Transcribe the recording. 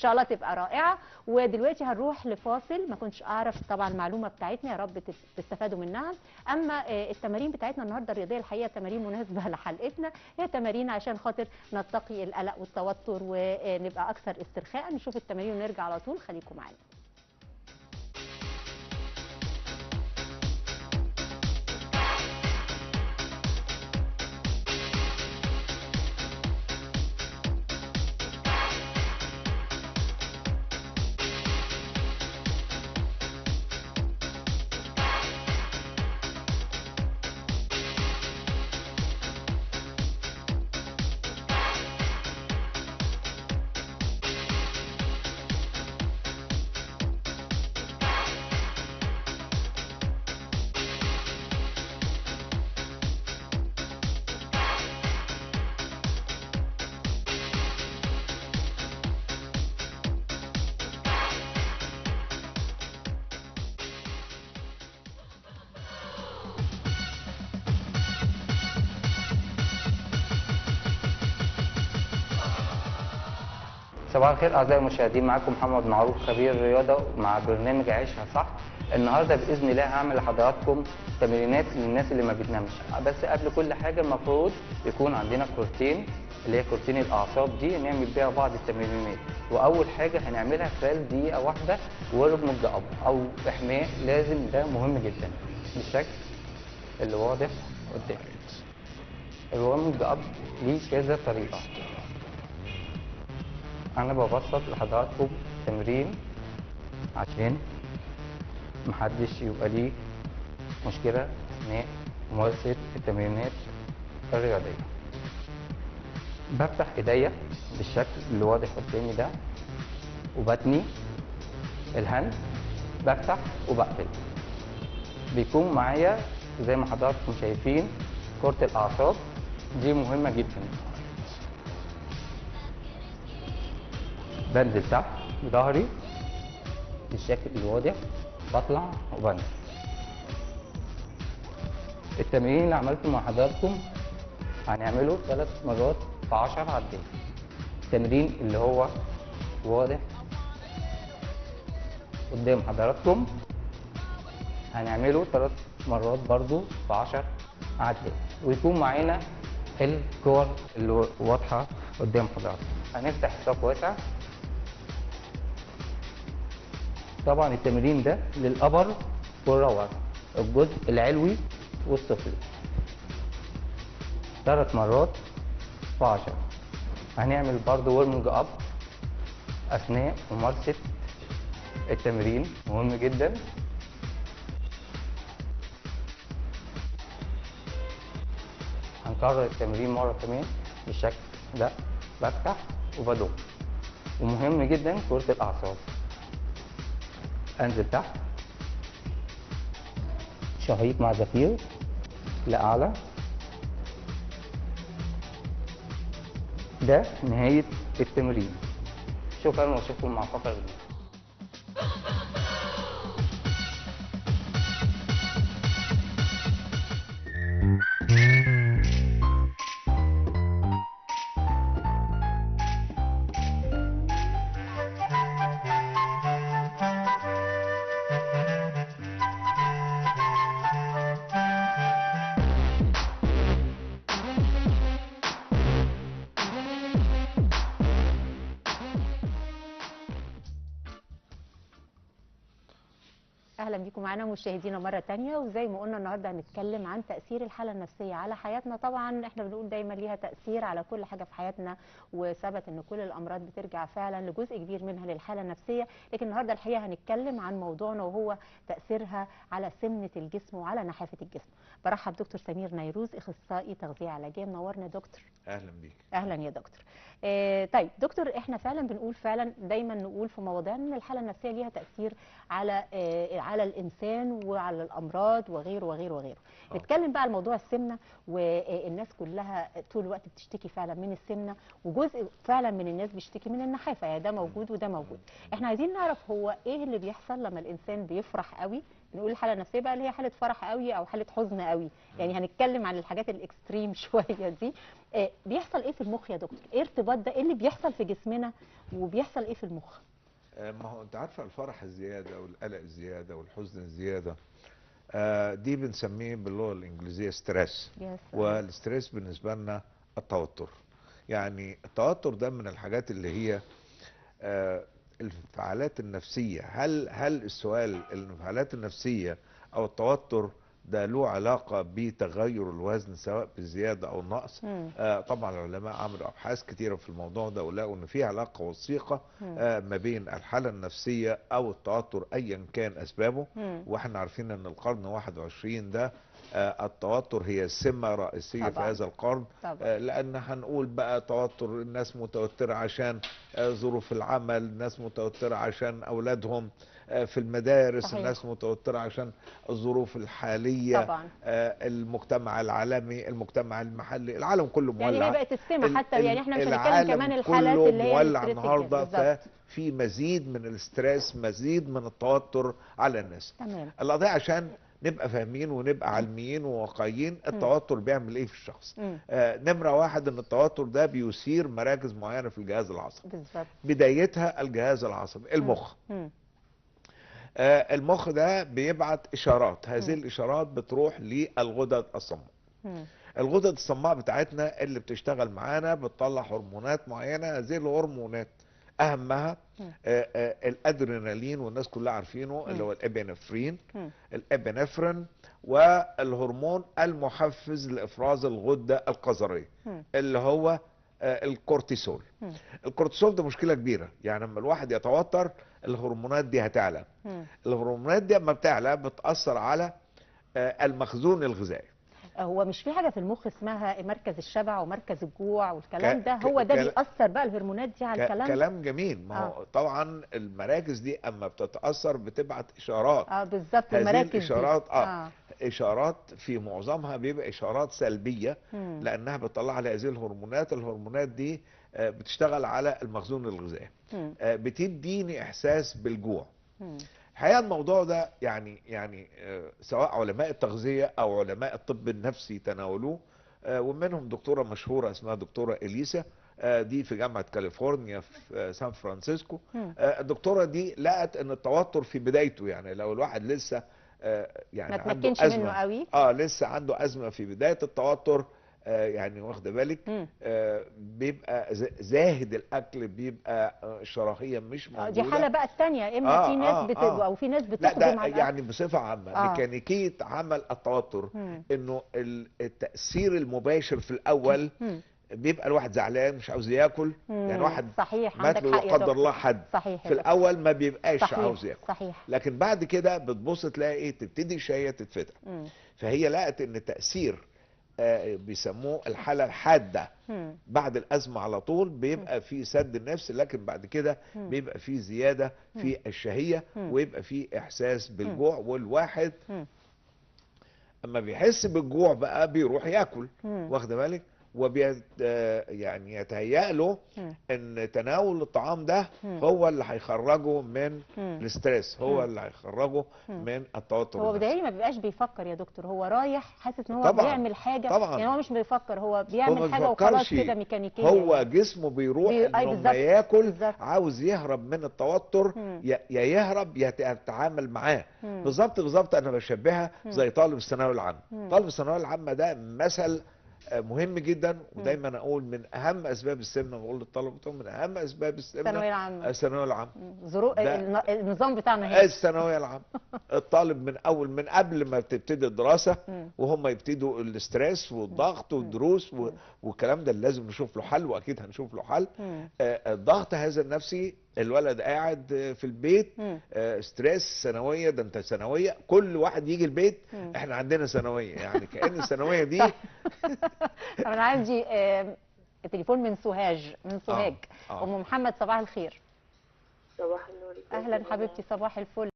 شاء الله تبقى رائعه. ودلوقتي هنروح لفاصل. ما كنتش اعرف طبعا المعلومه بتاعتنا، يا رب تستفادوا منها. اما التمارين بتاعتنا النهارده الرياضيه الحقيقه تمارين مناسبه لحلقتنا، هي تمارين عشان خاطر نتقي القلق والتوتر ونبقى اكثر استرخاء. نشوف التمارين ونرجع على طول، خليكم معانا. صباح الخير اعزائي المشاهدين، معاكم محمد معروف خبير رياضه مع برنامج عيشها صح. النهارده باذن الله هعمل لحضراتكم تمرينات للناس اللي ما بتنامش. بس قبل كل حاجه المفروض يكون عندنا كورتين، اللي هي كورتين الاعصاب دي، نعمل بيها بعض التمرينات. واول حاجه هنعملها خلال دقيقه واحده ورمج اب او احماء، لازم ده مهم جدا بالشكل اللي واضح قدامك. الورمج اب ليه كذا طريقه، أنا ببسط لحضراتكم تمرين عشان محدش يبقى ليه مشكلة أثناء ممارسة التمرينات الرياضية. بفتح إيديا بالشكل اللي واضح قدامي ده، وبتني الهند، بفتح وبقفل. بيكون معايا زي ما حضراتكم شايفين كرة الأعصاب، دي مهمة جدا. بنزل تحت بظهري بالشكل الواضح، بطلع وبنزل. التمرين اللي عملته مع حضراتكم هنعمله 3 مرات في 10 عدات. التمرين اللي هو واضح قدام حضراتكم هنعمله 3 مرات برضو في 10 عدات، ويكون معانا الكور اللي واضحة قدام حضراتكم. هنفتح الساق واسع. طبعا التمرين ده للأبر واللور، الجزء العلوي والسفلي، 3 مرات في 10. هنعمل برضو ورمنج اب أثناء ممارسة التمرين، مهم جدا. هنكرر التمرين مرة كمان بالشكل ده، بفتح وبدوم. ومهم جدا كرة الأعصاب. انزل تحت، شهيق مع زفير لأعلى. ده نهاية التمرين. شكرا واشوفكم مع فقرة جديدة. اهلا بيكم معانا مشاهدينا مره تانية. وزي ما قلنا النهارده هنتكلم عن تاثير الحاله النفسيه على حياتنا. طبعا احنا بنقول دايما ليها تاثير على كل حاجه في حياتنا، وثبت ان كل الامراض بترجع فعلا لجزء كبير منها للحاله النفسيه. لكن النهارده الحقيقه هنتكلم عن موضوعنا وهو تاثيرها على سمنه الجسم وعلى نحافه الجسم. برحب دكتور سمير نيروز، اخصائي تغذيه علاجيه. منورنا دكتور. اهلا بيك. اهلا يا دكتور. طيب دكتور، احنا فعلا بنقول فعلا دايما نقول في مواضيعنا ان الحاله النفسيه ليها تاثير على الانسان وعلى الامراض وغيره وغيره وغيره. نتكلم بقى على موضوع السمنه، والناس كلها طول الوقت بتشتكي فعلا من السمنه، وجزء فعلا من الناس بيشتكي من النحافه، يعني ده موجود وده موجود. احنا عايزين نعرف هو ايه اللي بيحصل لما الانسان بيفرح قوي بنقول الحاله النفسيه بقى اللي هي حاله فرح قوي او حاله حزن قوي، يعني هنتكلم عن الحاجات الاكستريم شويه دي. بيحصل ايه في المخ يا دكتور؟ ايه ارتباط ده؟ ايه اللي بيحصل في جسمنا وبيحصل ايه في المخ؟ ما هو انت عارفه الفرح الزياده والقلق الزياده والحزن الزياده، دي بنسميه باللغه الانجليزيه ستريس. يس. والستريس بالنسبه لنا التوتر. يعني التوتر ده من الحاجات اللي هي الانفعالات النفسيه. هل السؤال الانفعالات النفسيه او التوتر ده له علاقه بتغير الوزن سواء بالزياده او النقص؟ طبعا العلماء عملوا ابحاث كتيره في الموضوع ده ولقوا ان في علاقه وثيقه ما بين الحاله النفسيه او التوتر ايا كان اسبابه. واحنا عارفين ان القرن 21 ده التوتر هي سمة رئيسية في هذا القرن. لأن هنقول بقى توتر، الناس متوترة عشان ظروف العمل، الناس متوترة عشان أولادهم في المدارس. صحيح. الناس متوترة عشان الظروف الحالية. طبعا. المجتمع العالمي، المجتمع المحلي، العالم كله مولع. يعني هي بقت السمة حتى، يعني احنا مش هنتكلم كمان الحالات اللي هي مولع النهارده، ففي مزيد من الاسترس، مزيد من التوتر على الناس. تمام. القضية عشان نبقى فاهمين ونبقى علميين وواقعيين، التوتر بيعمل ايه في الشخص؟ نمرة واحد ان التوتر ده بيثير مراكز معينة في الجهاز العصبي. بالظبط. بدايتها الجهاز العصبي، المخ. المخ ده بيبعت اشارات، هذه الاشارات بتروح للغدد الصماء. الغدد الصماء بتاعتنا اللي بتشتغل معانا بتطلع هرمونات معينة. هذه الهرمونات اهمها الادرينالين، والناس كلها عارفينه، اللي هو الابنفرين، الابنفرين، والهرمون المحفز لافراز الغده القذريه اللي هو الكورتيسول. الكورتيسول ده مشكله كبيره، يعني لما الواحد يتوتر الهرمونات دي هتعلى. الهرمونات دي لما بتعلى بتاثر على المخزون الغذائي. هو مش في حاجه في المخ اسمها مركز الشبع ومركز الجوع والكلام ده؟ هو ده بيأثر بقى الهرمونات دي على الكلام؟ كلام جميل. ما هو طبعا المراكز دي اما بتتأثر بتبعت اشارات. بالظبط. هذه الاشارات اشارات في معظمها بيبقى اشارات سلبيه، لانها بتطلع على هذه الهرمونات. الهرمونات دي بتشتغل على المخزون الغذائي، بتديني احساس بالجوع. الحقيقه الموضوع ده يعني سواء علماء التغذيه او علماء الطب النفسي تناولوه، ومنهم دكتوره مشهوره اسمها دكتوره اليسا، دي في جامعه كاليفورنيا في سان فرانسيسكو. الدكتوره دي لقت ان التوتر في بدايته، يعني لو الواحد لسه يعني ما عنده تمكنش منه قوي، لسه عنده ازمه في بدايه التوتر، يعني واخده بالك، بيبقى زاهد الاكل، بيبقى شراهيه مش موجوده. دي حاله بقى الثانيه، اما في ناس او في ناس بتقدم على الاكل. يعني بصفه عامه ميكانيكيه عمل التوتر انه التاثير المباشر في الاول بيبقى الواحد زعلان مش عاوز ياكل. يعني واحد صحيح مات له لا قدر الله حد، صحيح، في الاول ما بيبقاش صحيح عاوز ياكل. صحيح. لكن بعد كده بتبص تلاقي ايه، تبتدي الشهيه تتفتح. فهي لقت ان تاثير بيسموه الحالة الحادة بعد الأزمة على طول بيبقى في سد النفس، لكن بعد كده بيبقى في زيادة في الشهية ويبقى في إحساس بالجوع. والواحد أما بيحس بالجوع بقى بيروح يأكل، واخد بالك، يعني يتهيأ له ان تناول الطعام ده هو اللي هيخرجه من الاسترس، هو اللي هيخرجه من التوتر. هو بداية ما بيبقاش بيفكر يا دكتور، هو رايح حاسس ان هو بيعمل حاجه. يعني هو مش بيفكر، هو بيعمل حاجه وخلاص كده ميكانيكيه. هو جسمه بيروح انه ياكل، عاوز يهرب من التوتر، يا يهرب يا يتعامل معاه. بالظبط انا بشبهها زي طالب الثانويه العامه. طالب الثانويه العامه ده مثل مهم جدا، ودايما اقول من اهم اسباب السمنه، بقول للطلبه من اهم اسباب السمنه الثانويه العامه. النظام بتاعنا هنا الثانويه العامه. الطالب من قبل ما تبتدي الدراسه وهم يبتدوا الاسترس والضغط والدروس والكلام ده لازم نشوف له حل، واكيد هنشوف له حل. الضغط هذا النفسي، الولد قاعد في البيت، ستريس، ثانويه، ده انت ثانويه، كل واحد يجي البيت احنا عندنا ثانويه، يعني كأن الثانويه دي انا عندي تليفون من سوهاج، ام محمد، صباح الخير. صباح النور. اهلا حبيبتي، صباح الفل.